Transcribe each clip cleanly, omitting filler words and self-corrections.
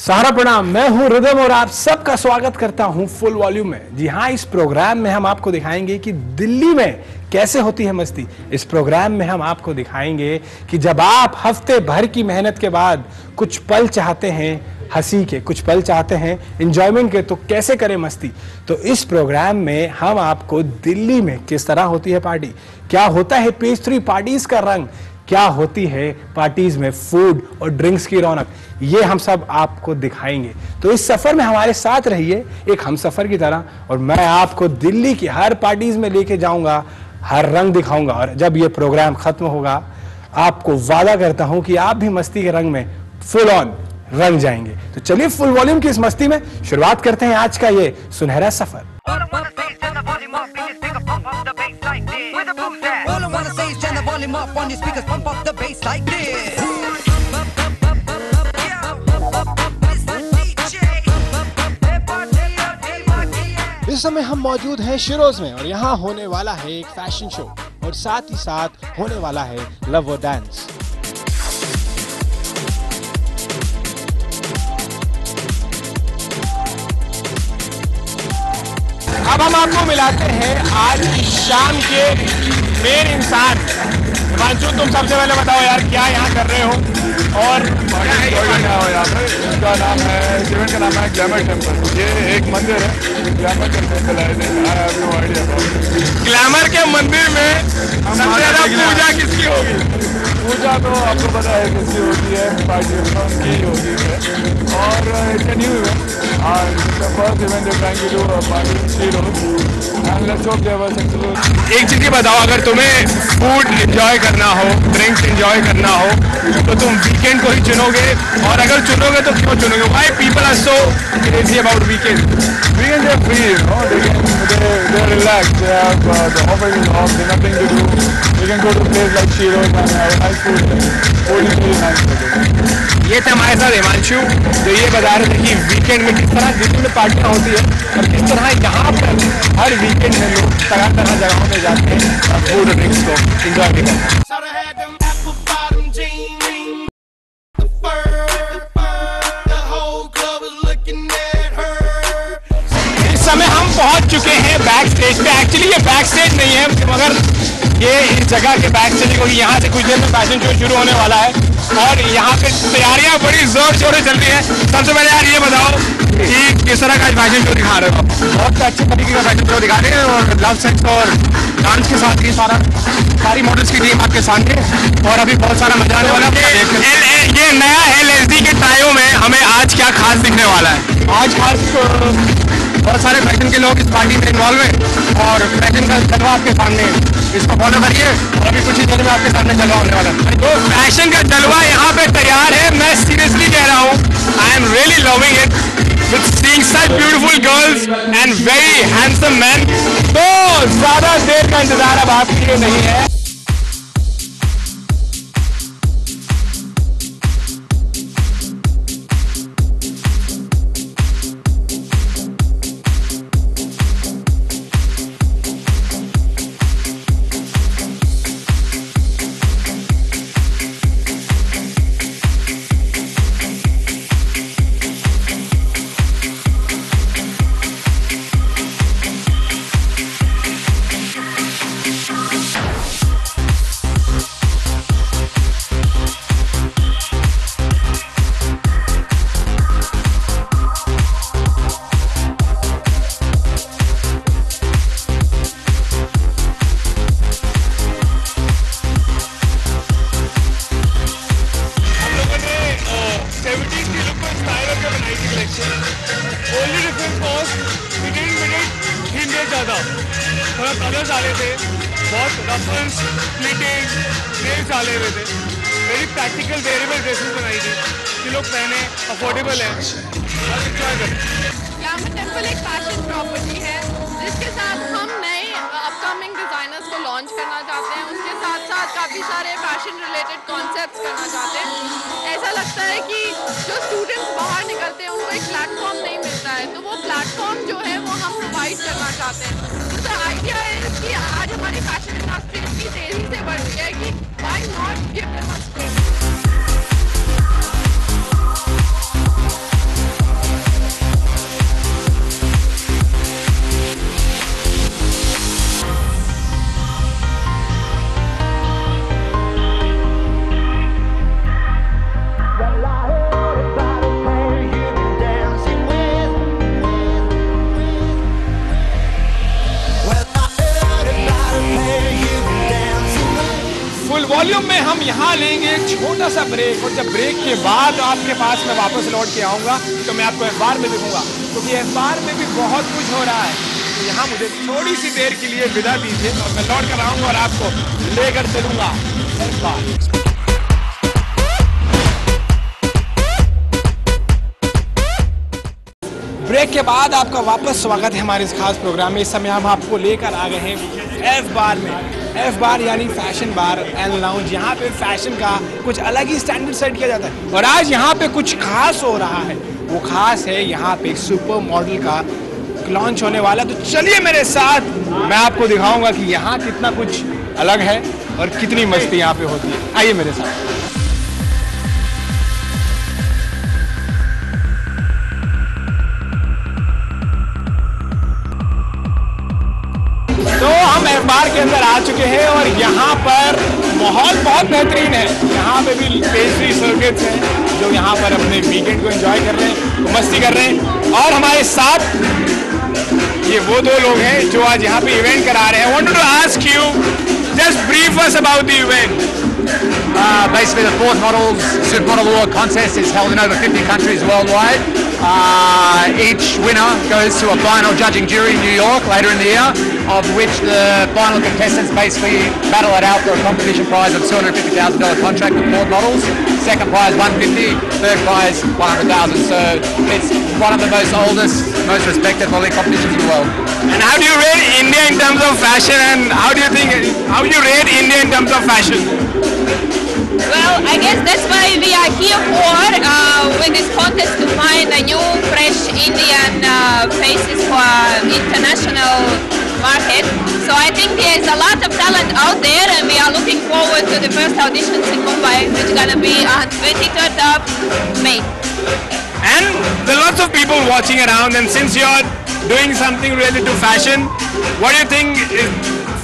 सारा प्रणाम, मैं हूं रिदम और आप सबका स्वागत करता हूं फुल वॉल्यूम में। जी हां, इस प्रोग्राम में हम आपको दिखाएंगे कि दिल्ली में कैसे होती है मस्ती। इस प्रोग्राम में हम आपको दिखाएंगे कि जब आप हफ्ते भर की मेहनत के बाद कुछ पल चाहते हैं हंसी के, कुछ पल चाहते हैं एंजॉयमेंट के, तो कैसे करें मस्ती। तो इस प्रोग्राम में हम आपको दिल्ली में किस तरह होती है पार्टी, क्या होता है पेस्ट्री पार्टीज का रंग, क्या होती है पार्टीज में फूड और ड्रिंक्स की रौनक, ये हम सब आपको दिखाएंगे। तो इस सफर में हमारे साथ रहिए एक हम सफर की तरह, और मैं आपको दिल्ली की हर पार्टीज में लेके जाऊंगा, हर रंग दिखाऊंगा। और जब ये प्रोग्राम खत्म होगा, आपको वादा करता हूं कि आप भी मस्ती के रंग में फुल ऑन रंग जाएंगे। तो चलिए फुल वॉल्यूम की इस मस्ती में शुरुआत करते हैं आज का ये सुनहरा सफर। इस समय हम मौजूद हैं शिरोज में, और यहाँ होने वाला है एक फैशन शो, और साथ ही साथ होने वाला है लव और डांस। अब हम आपको मिलाते हैं आज की शाम के मेन इंसान। हिमांशु, तुम सबसे पहले बताओ यार, क्या यहाँ कर रहे हो और इसका नाम है, इवेंट का नाम है ग्लैमर टेम्पल। ये एक मंदिर है, ग्लैमर का टेम्पल है। ग्लैमर के मंदिर में सबसे ज्यादा पूजा किसकी होगी? पूजा तो आपको पता है किसकी होती है, पार्टिसिपेंट की होती है। और it's new event, first event trying to do party and let's hope they were successful. एक चीज बताओ, अगर तुम्हें फूड एंजॉय करना हो, ड्रिंक्स एंजॉय करना हो, तो तुम वीकेंड को ही चुनोगे, और अगर चुनोगे तो क्यों चुनोगे? Why people are so crazy about weekend? Weekends are free, you know. They're relaxed. They have the office is off. There's nothing to do. We can go to a place like Shiro's and have nice food. Food is really nice. ये थे हमारे साथ हिमांशु, तो ये बता रहे थे कि वीकेंड में किस तरह दिल्ली में पार्टियां होती है, और किस तरह यहाँ पर हर वीकेंड में लोग तरह तरह जगहों में जाते हैं फूड और ड्रिंक्स को एंजॉय भी करते हैं। समय हम पहुंच चुके हैं बैक स्टेज पे। एक्चुअली ये बैक स्टेज नहीं है, मगर ये इस जगह के बैक स्टेज, क्योंकि यहाँ से कुछ देर में फैशन शो शुरू होने वाला है, और यहाँ पे तैयारियां बड़ी जोर शोर से चल रही है। सबसे पहले यार ये बताओ कि किस तरह का फैशन शो दिखा रहे हो? बहुत अच्छे तरीके का फैशन शो दिखा रहे हैं, और लव सेक्स और डांस के साथ ही सारी मॉडल्स की टीम आपके सामने, और अभी बहुत सारा मजा आने वाला है। ये नया LSD के टाइम में हमें आज क्या खास दिखने वाला है? आज खास बहुत सारे फैशन के लोग इस पार्टी में इन्वॉल्व हैं, और फैशन का जलवा आपके सामने है, इसको फॉलो करिए, और अभी कुछ ही देर में आपके सामने जलवा होने वाला है। तो फैशन का जलवा यहाँ पे तैयार है। मैं सीरियसली कह रहा हूँ, I am really loving it with seeing such beautiful girls and very handsome man. तो ज्यादा देर का इंतजार अब आपके लिए नहीं है। थोड़ा कलर्स डाले थे, बहुत रेफरेंस स्प्लिटिंग नेल्स डाले हुए थे, वेरी प्रैक्टिकल वेरिएबल ड्रेसेस बनाई थी कि लोग पहने, अफोर्डेबल है और एंजॉय करें। ग्लैमर टेम्पल एक फैशन प्रॉपर्टी है जिसके साथ हम नए अपकमिंग डिजाइनर्स को लॉन्च करना चाहते हैं, उसके साथ साथ काफ़ी सारे फैशन रिलेटेड कॉन्सेप्ट्स करना चाहते हैं। ऐसा लगता है कि जो स्टूडेंट्स बाहर निकलते हैं उनको एक प्लेटफॉर्म नहीं मिलता है, तो वो प्लेटफॉर्म जो है वो हम प्रोवाइड करना चाहते हैं। तो आइडिया है कि आज हमारी फैशन इंडस्ट्री इतनी तेज़ी से बढ़ रही है कि why not give them a space. Full volume में हम यहाँ लेंगे एक छोटा सा ब्रेक, और जब ब्रेक के बाद आपके पास मैं वापस लौट के आऊँगा तो मैं आपको अखबार में दिखूंगा, क्योंकि अखबार में भी बहुत कुछ हो रहा है। तो यहाँ मुझे थोड़ी सी देर के लिए विदा दीजिए और मैं लौट कर आऊँगा और आपको लेकर चलूँगा अखबार। ब्रेक के बाद आपका वापस स्वागत है हमारे इस खास प्रोग्राम में। इस समय हम आपको लेकर आ गए हैं एफ बार में। एफ बार यानी फैशन बार एंड लाउंज। यहाँ पे फैशन का कुछ अलग ही स्टैंडर्ड सेट किया जाता है, और आज यहाँ पे कुछ खास हो रहा है। वो खास है यहाँ पे सुपर मॉडल का लॉन्च होने वाला। तो चलिए मेरे साथ, मैं आपको दिखाऊंगा कि यहाँ कितना कुछ अलग है और कितनी मस्ती यहाँ पे होती है। आइए मेरे साथ। तो हम एफ बार के अंदर आ चुके हैं और यहाँ पर माहौल बहुत बेहतरीन है। यहाँ पे भी पेस्ट्री सर्किट्स हैं जो यहाँ पर अपने वीकेंड को एंजॉय कर रहे हैं, मस्ती कर रहे हैं। और हमारे साथ ये वो दो लोग हैं जो आज यहाँ पे इवेंट करा रहे हैं। Wanted to ask you, just brief us about the event. Basically, the Ford Models Supermodel Award contest is held in over 50 countries worldwide. Each winner goes to a final judging jury in New York later in the year, of which the final contestants basically battle it out for a competition prize of $250,000 contract with Ford Models. Second prize $150,000, third prize $100,000. So it's one of the most oldest, most respected volley competitions in the world. And how do you rate India in terms of fashion, and how do you rate India in terms of fashion? Well, I guess that's why we are here for with this contest, to find a new, fresh Indian faces for international market. So I think there's a lot of talent out there, and we are looking forward to the first auditions in Mumbai, which is gonna be on 23rd of May. And there are lots of people watching around, and since you're doing something related to fashion, what do you think is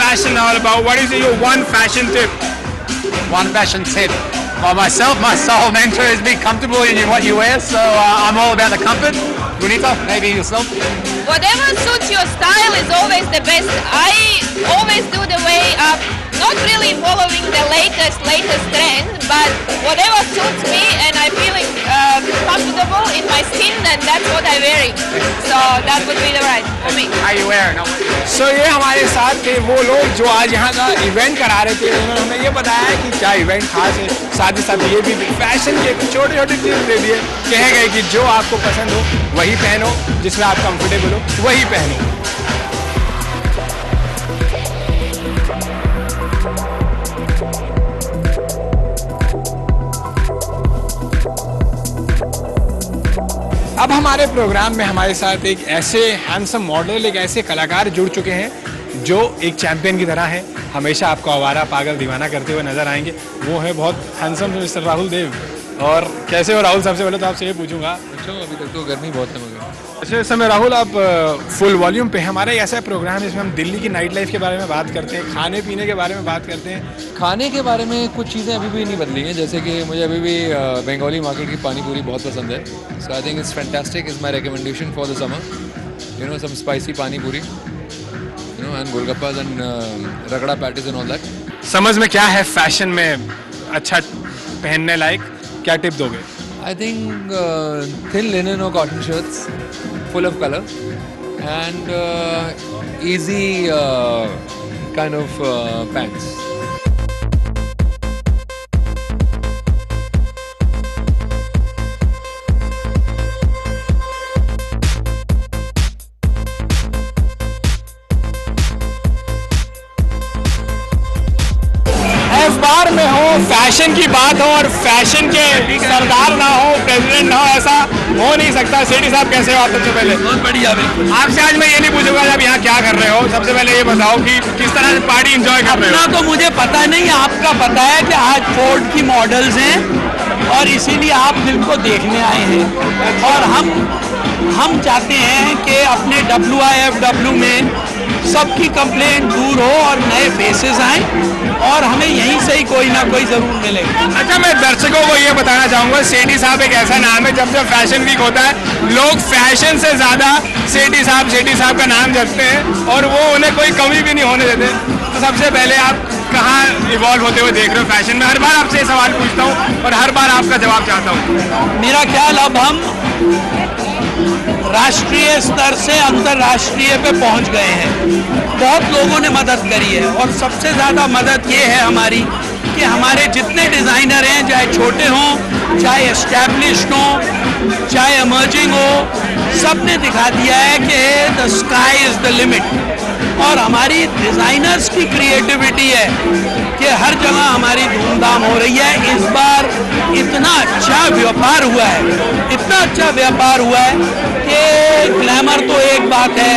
fashion all about? What is your one fashion tip? One fashion tip. Well, myself, my sole mentor is be comfortable in what you wear, so I'm all about the comfort. Gunita, maybe yourself? Whatever suits your style is always the best. I always do the way up, not really following the latest trend, but whatever suits me and I'm feeling comfortable in my skin, then that's what I'm wearing. So that would be the right for me. How you wearing? So ये हमारे साथ थे वो लोग जो आज यहाँ का इवेंट करा रहे थे। उन्होंने हमें ये बताया कि क्या इवेंट खास है, साथ ही साथ ये भी फैशन के छोटे छोटे चीज़ दे दिए। कहे गए कि जो आपको पसंद हो वही पहनो, जिसमें आप कंफर्टेबल हो वही पहनो। अब हमारे प्रोग्राम में हमारे साथ एक ऐसे हैंडसम मॉडल, एक ऐसे कलाकार जुड़ चुके हैं जो एक चैंपियन की तरह है। हमेशा आपको आवारा पागल दीवाना करते हुए नजर आएंगे। वो है बहुत हैंडसम मिस्टर राहुल देव। और कैसे हो राहुल? सबसे पहले तो आपसे ये पूछूंगा। अच्छा, अभी तक तो गर्मी बहुत है मगर। अच्छा, इस समय राहुल आप फुल वॉल्यूम पे, हमारा ऐसा प्रोग्राम है जिसमें हम दिल्ली की नाइट लाइफ के बारे में बात करते हैं, खाने पीने के बारे में बात करते हैं। खाने के बारे में कुछ चीज़ें अभी भी नहीं बदली हैं, जैसे कि मुझे अभी भी बंगाली मार्केट की पानी पूरी बहुत पसंद है। So I think it's fantastic, is my recommendation for the summer. You know, some spicy pani puri, you know, and golgappas and ragda patties and all that. समझ में क्या है फैशन में अच्छा पहनने लायक, क्या टिप दोगे? I think thin linen or cotton shirts, full of color, and easy kind of pants. F bar में हो, फैशन की बात हो और फैशन के सरदार ना हो, प्रेसिडेंट ना हो, ऐसा हो नहीं सकता। सेठी साहब कैसे हो आप? सबसे पहले बहुत बढ़िया। बिल्कुल। आपसे आज मैं ये नहीं पूछूंगा आप यहाँ क्या कर रहे हो, सबसे पहले ये बताओ कि किस तरह से पार्टी एंजॉय कर रहे हो। अपना तो मुझे पता नहीं, आपका पता है कि आज फोर्ड की मॉडल्स हैं और इसीलिए आप फिल्म को देखने आए हैं। और हम चाहते हैं कि अपने WIFW में सबकी कंप्लेंट दूर हो और नए फेसेस आए, और हमें यहीं से ही कोई ना कोई जरूर मिलेगा। अच्छा, मैं दर्शकों को ये बताना चाहूँगा, सेठी साहब एक ऐसा नाम है, जब फैशन वीक होता है लोग फैशन से ज़्यादा सेठी साहब का नाम जपते हैं और वो उन्हें कोई कमी भी नहीं होने देते। तो सबसे पहले आप कहाँ इवॉल्व होते हुए देख रहे हो फैशन में? हर बार आपसे सवाल पूछता हूँ और हर बार आपका जवाब चाहता हूँ। मेरा ख्याल अब हम राष्ट्रीय स्तर से अंतर्राष्ट्रीय पे पहुंच गए हैं। बहुत लोगों ने मदद करी है और सबसे ज़्यादा मदद ये है हमारी कि हमारे जितने डिज़ाइनर हैं, चाहे छोटे हों, चाहे एस्टैब्लिश्ड हों, चाहे इमर्जिंग हो, सब ने दिखा दिया है कि the sky is the limit. और हमारी डिज़ाइनर्स की क्रिएटिविटी है कि हर जगह हमारी धूमधाम हो रही है। इस बार इतना अच्छा व्यापार हुआ है, इतना अच्छा व्यापार हुआ है कि ग्लैमर तो एक बात है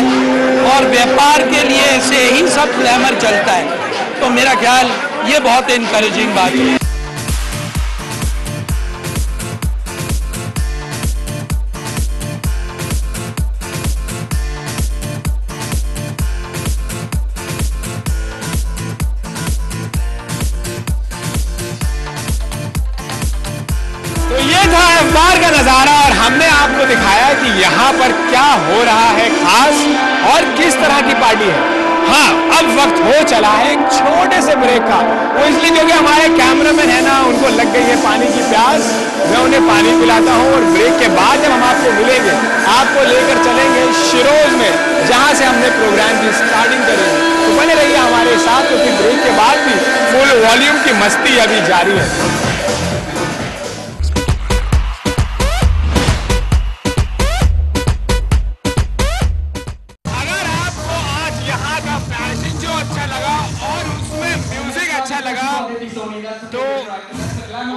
और व्यापार के लिए से ही सब ग्लैमर चलता है। तो मेरा ख्याल ये बहुत इनकरेजिंग बात है। तो ये था अखबार का नज़ारा और हमने आपको दिखाया कि यहाँ पर क्या हो रहा है खास और किस तरह की पार्टी है। हाँ, अब वक्त हो चला है एक छोटे से ब्रेक का। वो इसलिए क्योंकि हमारे कैमरामैन है ना, उनको लग गई है पानी की प्यास। मैं उन्हें पानी पिलाता हूँ और ब्रेक के बाद जब हम आपको मिलेंगे, आपको लेकर चलेंगे शिरोज में, जहाँ से हमने प्रोग्राम की स्टार्टिंग करी है। तो बने रहिए हमारे साथ, क्योंकि ब्रेक के बाद भी फुल वॉल्यूम की मस्ती अभी जारी है। तो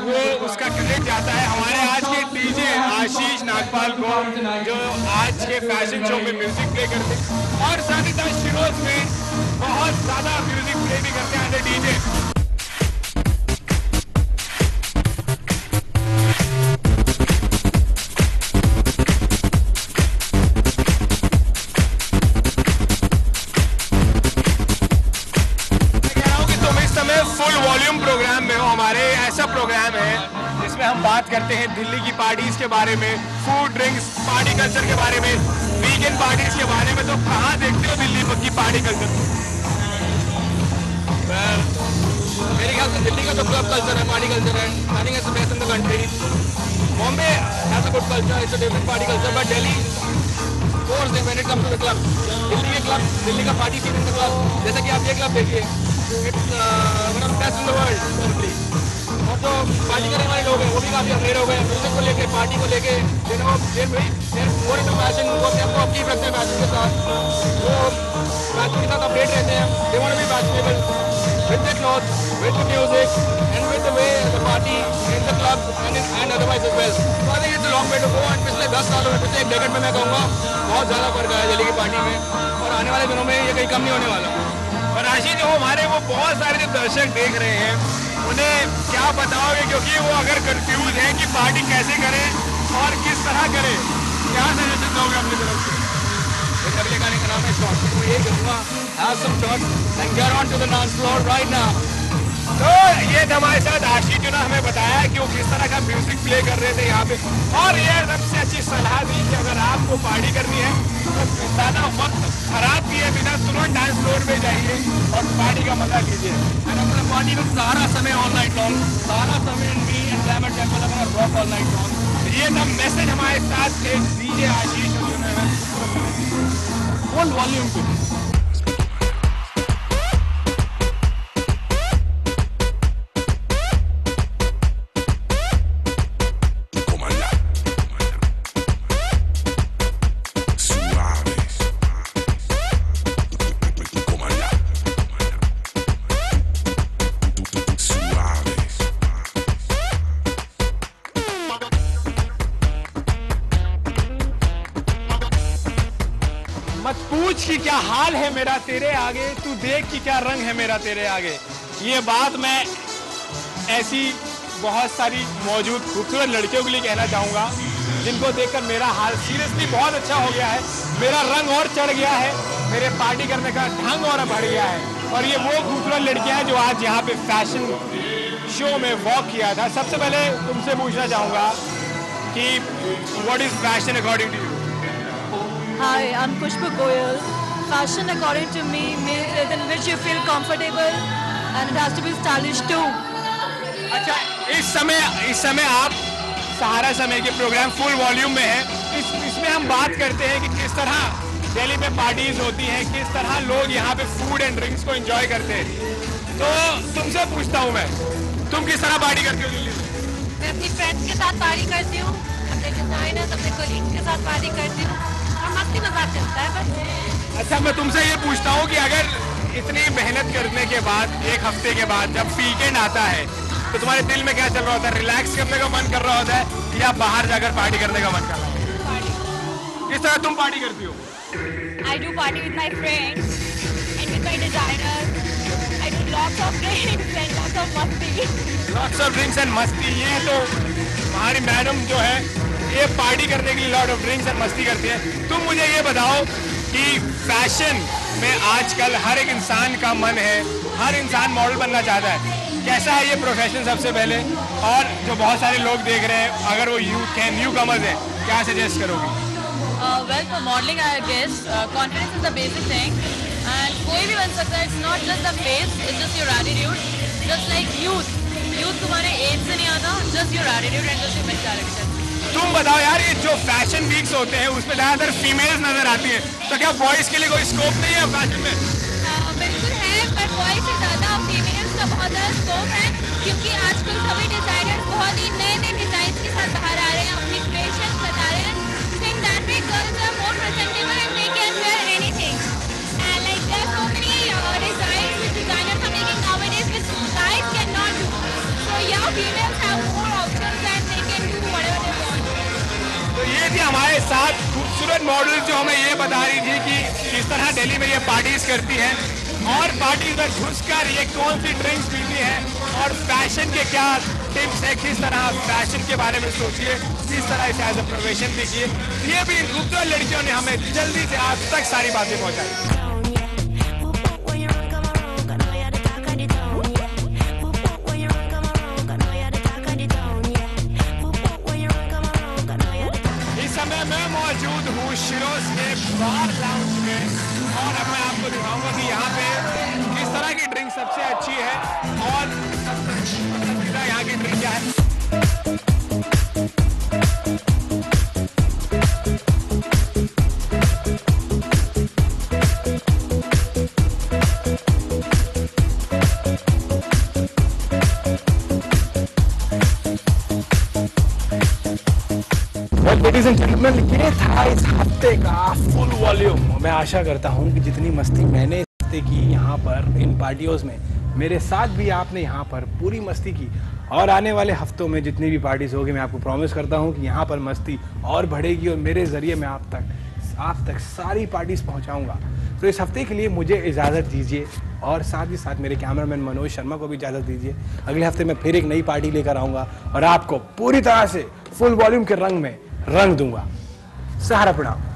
वो उसका क्रेडिट जाता है हमारे आज के डीजे आशीष नागपाल को, जो आज के फैशन शो में म्यूजिक प्ले करते हैं और साथ ही साथ शिरोज में बहुत ज्यादा म्यूजिक प्ले भी करते हैं as DJ. Full volume programme में हो हमारे। ऐसा प्रोग्राम है जिसमें हम बात करते हैं दिल्ली की पार्टीज के बारे में, फूड ड्रिंक्स पार्टी कल्चर के बारे में, वीकेंड पार्टीज के बारे में। तो कहाँ देखते हो दिल्ली की पार्टी कल्चर? मेरे ख्याल से दिल्ली का जो क्लब कल्चर है, पार्टी कल्चर है, I think it's the best in the country. Bombay has a good culture, it's a different party culture, but Delhi course when it comes to the club, Delhi के club, Delhi का party scene in the club, जैसे कि आप ये club देखिए, it's one of the best in the world probably. और जो party करने वाले लोग हैं वो भी काफी अपडेट हो गए म्यूजिक को लेके, पार्टी को लेके, you know they more into fashion, वो अपने आप को अपील रखते हैं फैशन के साथ, वो फैशन के साथ अपडेट रहते हैं, they want to be fashionable with the clothes, with the music and with the way the party in the club and otherwise as well. So I think it's a long way to go and पिछले 10 सालों में, पिछले एक decade में मैं कहूँगा बहुत ज़्यादा फर्क आया दिल्ली की पार्टी में और आने वाले दिनों में ये कहीं कम नहीं होने वाला। और आशीष, जो हमारे वो बहुत सारे जो दर्शक देख रहे हैं उन्हें क्या बताओगे, क्योंकि वो अगर कंफ्यूज हैं कि पार्टी कैसे करें और किस तरह करें, क्या सजेशन दोगे अपनी तरफ से? अगले गाने का नाम है शॉट, तो ये कहूँगा have some shots and get on to the dance floor right now. तो ये हमारे साथ आशीष जो ना हमें बताया कि वो किस तरह का म्यूजिक प्ले कर रहे थे यहाँ पे, और ये सबसे अच्छी सलाह दी कि अगर आपको पार्टी करनी है तो ज़्यादा वक्त खराब किए बिना तुरंत डांस फ्लोर पे जाइए और पार्टी का मजा लीजिए। अपना पार्टी में सारा समय ऑल नाइट लॉन्ग, सारा समय मी एंड ग्लैमर टेंपल अपना रॉक ऑल नाइट लॉन्ग। ये सब मैसेज हमारे साथ एक डीजे आशीष जो है फुल वॉल्यूम पे। मत पूछ कि क्या हाल है मेरा तेरे आगे, तू देख कि क्या रंग है मेरा तेरे आगे। ये बात मैं ऐसी बहुत सारी मौजूद खूबसूरत लड़कियों के लिए कहना चाहूँगा जिनको देखकर मेरा हाल सीरियसली बहुत अच्छा हो गया है, मेरा रंग और चढ़ गया है, मेरे पार्टी करने का ढंग और बढ़ गया है। और ये वो खूबसूरत लड़कियाँ हैं जो आज यहाँ पे फैशन शो में वॉक किया था। सबसे पहले तुमसे पूछना चाहूँगा कि what is fashion according to you? Hi, I'm Pushpa Goyal. Fashion, according to me, is in which you feel comfortable and it has to be stylish too. अच्छा, इस समय आप सहारा समय के प्रोग्राम फुल वॉल्यूम में है। इसमें हम बात करते हैं कि किस तरह दिल्ली में पार्टीज होती हैं, किस तरह लोग यहाँ पे फूड एंड ड्रिंक्स को एंजॉय करते हैं। तो तुमसे पूछता हूँ मैं, तुम किस तरह पार्टी करती हो दिल्ली में? मैं अपनी फ्रेंड्स के साथ पार्टी करती हूँ, अपने डिजाइनर्स, अपने कोलीग्स के साथ पार्टी करती हूँ और मस्ती मजाक चलता है बस। अच्छा, मैं तुमसे ये पूछता हूँ कि अगर इतनी मेहनत करने के बाद, एक हफ्ते के बाद जब वीकेंड आता है, तो तुम्हारे दिल में क्या चल रहा होता है? रिलैक्स करने का मन कर रहा होता है या बाहर जाकर पार्टी करने का मन कर रहा होता है? किस तरह तुम पार्टी करती हो? I do party with my friends and with my designers. I do lots of drinks and lots of masti. Lots of drinks and मस्ती। ये तो हमारी मैडम जो है ये पार्टी करने के लिए लॉट ऑफ ड्रिंक्स एंड मस्ती करती है। तुम मुझे ये बताओ कि फैशन में आजकल हर एक इंसान का मन है, हर इंसान मॉडल बनना चाहता है। कैसा है ये प्रोफेशन सबसे पहले, और जो बहुत सारे लोग देख रहे हैं, अगर वो यूथ हैं, न्यू कमर्स हैं, क्या सजेस्ट करोगी? Well, for modeling, I guess confidence is the basic thing, and कोई भी बन सकता है. It's not just the face, it's just your attitude. Just like youth तुम्हारे एज से नहीं आता, just your attitude and just your mentality. तुम बताओ यार, ये जो फैशन वीक्स होते हैं उसमें ज्यादातर फीमेल्स नजर आती है, तो क्या बॉयज के लिए कोई स्कोप नहीं है फैशन में? बिल्कुल है, पर बॉयज से ज़्यादा फीमेल्स का बहुत ज़्यादा स्कोप है, क्योंकि आजकल सभी डिजाइनर्स बहुत ही नए डिजाइन के साथ बाहर आ रहे हैं, अपनी क्रिएशन बता रहे हैं. In that way, girls are more presentable and they can wear anything. And like there are so many designs which designers are making nowadays which guys cannot do. So yeah, females have more options and they can do whatever they want. तो ये थी हमारे साथ खूबसूरत model जो हमें ये बता रही थी कि किस तरह दिल्ली में ये पार्टीज करती हैं, और पार्टीज में घुसकर ये कौन सी ड्रिंक्स पीती है, और फैशन के क्या टिप्स है, किस तरह फैशन के बारे में सोचिए, किस तरह इसे एज अ प्रोफेशन देखिए। ये भी खूबसूरत लड़कियों ने हमें जल्दी से आप तक सारी बातें पहुंचाई। मैं मौजूद हूँ शिरोज के बार लाउंज में, और अब मैं आपको दिखाऊंगा कि यहाँ पे किस तरह की ड्रिंक सबसे अच्छी है और सबसे पसंदीदा यहाँ की ड्रिंक क्या है। लेडीज एंड जेंटलमैन, ये था इस हफ्ते का फुल वॉल्यूम। मैं आशा करता हूँ कि जितनी मस्ती मैंने इस हफ्ते की यहाँ पर इन पार्टियों में, मेरे साथ भी आपने यहाँ पर पूरी मस्ती की, और आने वाले हफ्तों में जितनी भी पार्टीज होगी मैं आपको प्रॉमिस करता हूँ कि यहाँ पर मस्ती और बढ़ेगी, और मेरे ज़रिए मैं आप तक सारी पार्टीज पहुँचाऊँगा। तो इस हफ्ते के लिए मुझे इजाज़त दीजिए, और साथ ही साथ मेरे कैमरामैन मनोज शर्मा को भी इजाज़त दीजिए। अगले हफ्ते मैं फिर एक नई पार्टी लेकर आऊँगा और आपको पूरी तरह से फुल वॉल्यूम के रंग में रंग दूंगा। सहारा प्रणाम।